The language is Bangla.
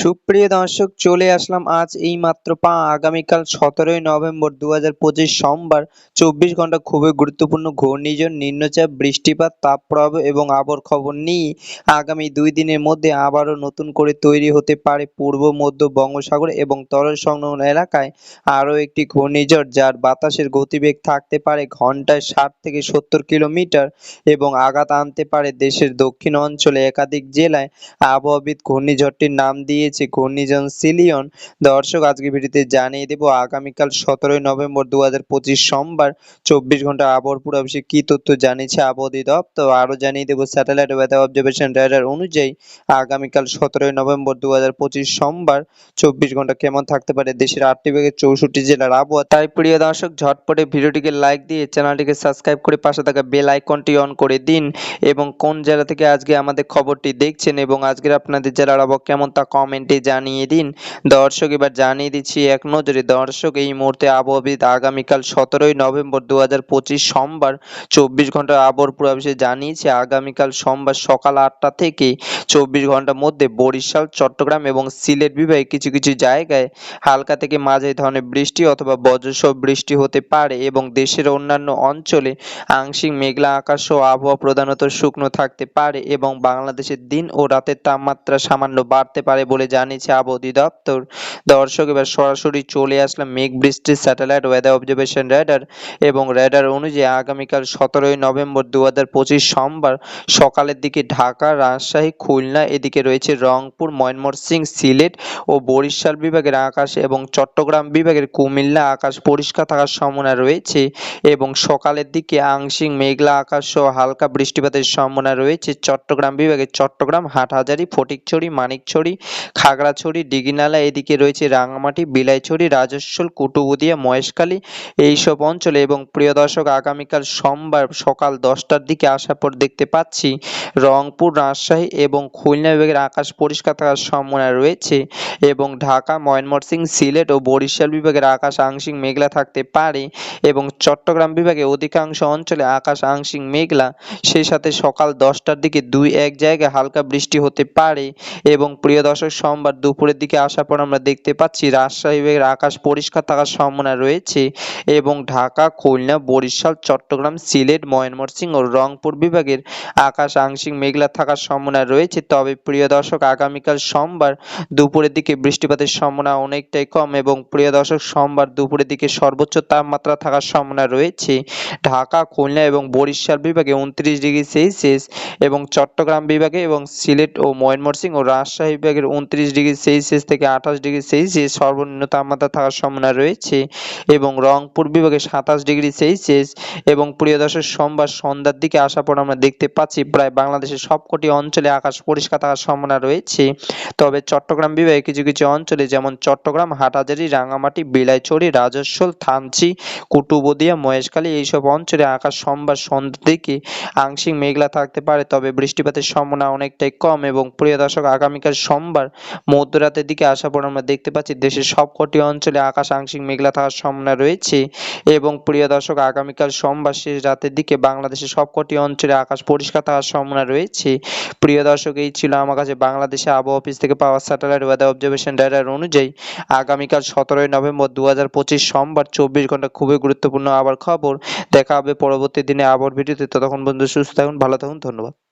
সুপ্রিয় দর্শক, চলে আসলাম আজ এইমাত্র আগামীকাল ১৭ই নভেম্বর ২০২৫ সোমবার ২৪ ঘন্টা খুবই গুরুত্বপূর্ণ ঘূর্ণিঝড়, নিম্নচাপ, বৃষ্টিপাত, তাপপ্রবাহ এবং আবহাওয়ার খবর নিয়ে আগামী ২ দিনের মধ্যে আবারও নতুন করে তৈরি হতে পারে পূর্ব মধ্য বঙ্গোপসাগর এবং তরল সংলগ্ন এলাকায় আরও একটি ঘূর্ণিঝড়, যার বাতাসের গতিবেগ থাকতে পারে ঘন্টায় ৬০ থেকে ৭০ কিলোমিটার এবং আঘাত আনতে পারে দেশের দক্ষিণ অঞ্চলে একাধিক জেলায়। আবহাওয়াবিদ ঘূর্ণিঝড়টির নাম দিয়েছে ঘূর্ণিঝড় সিলিয়ন। দর্শক, আজকে ভিডিওতে জানিয়ে দেব আগামীকাল ১৭ই নভেম্বর ২০২৫ সোমবার ২৪ ঘন্টার আবহাওয়ার পূর্বাভাসে কি তথ্য জানিয়েছে আবহাওয়া অধিদপ্তর। আরও জানিয়ে দেব স্যাটেলাইট ওয়েদার অবজারভেশন রাডার অনুযায়ী আগামীকাল ১৭ই নভেম্বর ২০২৫ সোমবার ২৪ ঘন্টা কেমন থাকতে পারে দেশের ৮টি বিভাগের ৬৪ জেলার আবহাওয়া। তাই প্রিয় দর্শক, ঝটপটে ভিডিওটিকে লাইক দিয়ে চ্যানেলটিকে সাবস্ক্রাইব করে পাশে থাকা বেল আইকনটি অন করে দিন এবং কোন জেলা থেকে আজকে আমাদের খবরটি দেখছেন এবং আজকের আপনাদের জেলার আবহাওয়া কেমন তা কমেন্টে জানিয়ে দিন। দর্শক, এবার জানিয়ে দিচ্ছি এক নজরে। দর্শক, এই মুহূর্তে আবহাওয়াবিদ আগামীকাল ১৭ই নভেম্বর ২০২৫ সোমবার ২৪ ঘন্টার আবহাওয়ার পূর্বাভাসে জানিয়েছে আগামীকাল সোমবার সকাল ৮টা থেকে ২৪ ঘন্টার মধ্যে বরিশাল, চট্টগ্রাম এবং সিলেট বিভাগে কিছু কিছু জায়গায় হালকা থেকে মাঝারি ধরনের বৃষ্টি অথবা বজ্রসহ বৃষ্টি হতে পারে এবং দেশের অন্যান্য অঞ্চলে আংশিক মেঘলা আকাশ ও আবহাওয়া প্রধানত শুকনো থাকতে পারে এবং বাংলাদেশের দিন ও রাতের তাপমাত্রা সামান্য বাড়তে পারে বলে জানিয়েছে আবহাওয়া অধিদপ্তর। দর্শক, এবার সরাসরি চলে আসলাম মেঘ বৃষ্টির স্যাটেলাইট ওয়েদার অবজারভেশন রাডার এবং রাডার অনুযায়ী আগামীকাল ১৭ই নভেম্বর ২০২৫ সোমবার সকালের দিকে ঢাকা, রাজশাহী, খুলনা, এদিকে রয়েছে রংপুর, ময়মনসিংহ, সিলেট ও বরিশাল বিভাগের আকাশ এবং চট্টগ্রাম বিভাগের কুমিল্লা আকাশ পরিষ্কার থাকার সম্ভাবনা রয়েছে এবং সকালের দিকে আংশিক মেঘলা আকাশ সহ হালকা বৃষ্টিপাতের সম্ভাবনা রয়েছে চট্টগ্রাম বিভাগের চট্টগ্রাম, হাটহাজারী, ফটিকছড়ি, মানিকছড়ি, খাগড়াছড়ি, দীঘিনালা, এদিকে রয়েছে রাঙামাটি, বিলাইছড়ি, রাজস্বল, কুতুবদিয়া, মহেশখালী এইসব অঞ্চলে। এবং প্রিয় দর্শক, আগামীকাল সোমবার সকাল 10টার দিকে আসার পর দেখতে পাচ্ছি রংপুর, রাজশাহী এবং খুলনা বিভাগের আকাশ পরিষ্কার থাকার সম্ভাবনা রয়েছে এবং ঢাকা, ময়মনসিংহ, সিলেট ও বরিশাল বিভাগের আকাশ আংশিক মেঘলা থাকতে পারে এবং চট্টগ্রাম বিভাগে অধিকাংশ অঞ্চলে আকাশ আংশিক মেঘলা, সেই সাথে সকাল 10টার দিকে ২-১ জায়গায় হালকা বৃষ্টি হতে পারে। এবং প্রিয় দর্শক, সোমবার দুপুরের দিকে আসার পর আমরা দেখতে পাচ্ছি রাজশাহী বিভাগের আকাশ পরিষ্কার থাকার সম্ভাবনা রয়েছে এবং ঢাকা, খুলনা, বরিশাল, চট্টগ্রাম, সিলেট, ময়মনসিংহ ও রংপুর বিভাগের আকাশ আংশিক মেঘলা থাকার সম্ভাবনা রয়েছে। তবে প্রিয় দর্শক, আগামীকাল সোমবার দুপুরের দিকে বৃষ্টিপাতের সম্ভাবনা অনেকটাই কম এবং প্রিয় দর্শক, সোমবার দুপুরের দিকে সর্বোচ্চ তাপমাত্রা থাকার সম্ভাবনা রয়েছে ঢাকা, খুলনা এবং বরিশাল বিভাগে ২৯°C এবং চট্টগ্রাম বিভাগে এবং সিলেট ও ময়মনসিংহ ও রাজশাহী বিভাগের ২৯°C থেকে ২৮°C সর্বনিম্ন তাপমাত্রা থাকার সম্ভাবনা রয়েছে এবং রংপুর বিভাগে ২৭°C। এবং প্রিয় দর্শক, সোমবার সন্ধ্যার দিকে আসার পর আমরা দেখতে পাচ্ছি প্রায় বাংলাদেশের সবকটি অঞ্চলে আকাশ পরিষ্কার থাকার সম্ভাবনা রয়েছে। তবে চট্টগ্রাম বিভাগে কিছু কিছু অঞ্চলে যেমন চট্টগ্রাম, হাটহাজারী, রাঙামাটি, বিলাইছড়ি, রাজস্বল, থানচি, কুতুবদিয়া, মহেশখালী এইসব অঞ্চলে আকাশ সোমবার সন্ধ্যার দিকে আংশিক মেঘলা থাকতে পারে, তবে বৃষ্টিপাতের সম্ভাবনা অনেকটাই কম। এবং প্রিয় দর্শক, আগামীকাল সোমবার মধ্যরাতের দিকে আসার পর আমরা দেখতে পাচ্ছি দেশের সবকটি অঞ্চলে আকাশ আংশিক মেঘলা থাকার সম্ভাবনা রয়েছে এবং প্রিয় দর্শক, আগামীকাল সোমবার শেষ রাতের দিকে বাংলাদেশের সবকটি অঞ্চলে আকাশ পরিষ্কার থাকার সম্ভাবনা রয়েছে। প্রিয় দর্শক, এই ছিল আমার কাছে বাংলাদেশে আবহাওয়া অফিস থেকে পাওয়া স্যাটেলাইট ওয়েদার অবজারভেশন রাডার অনুযায়ী আগামীকাল ১৭ই নভেম্বর ২০২৫ সোমবার ২৪ ঘন্টা খুবই গুরুত্বপূর্ণ আবার খবর। দেখা হবে পরবর্তী দিনে আবহাওয়ার ভিডিওতে। ততক্ষণ পর্যন্ত সুস্থ থাকুন, ভালো থাকুন, ধন্যবাদ।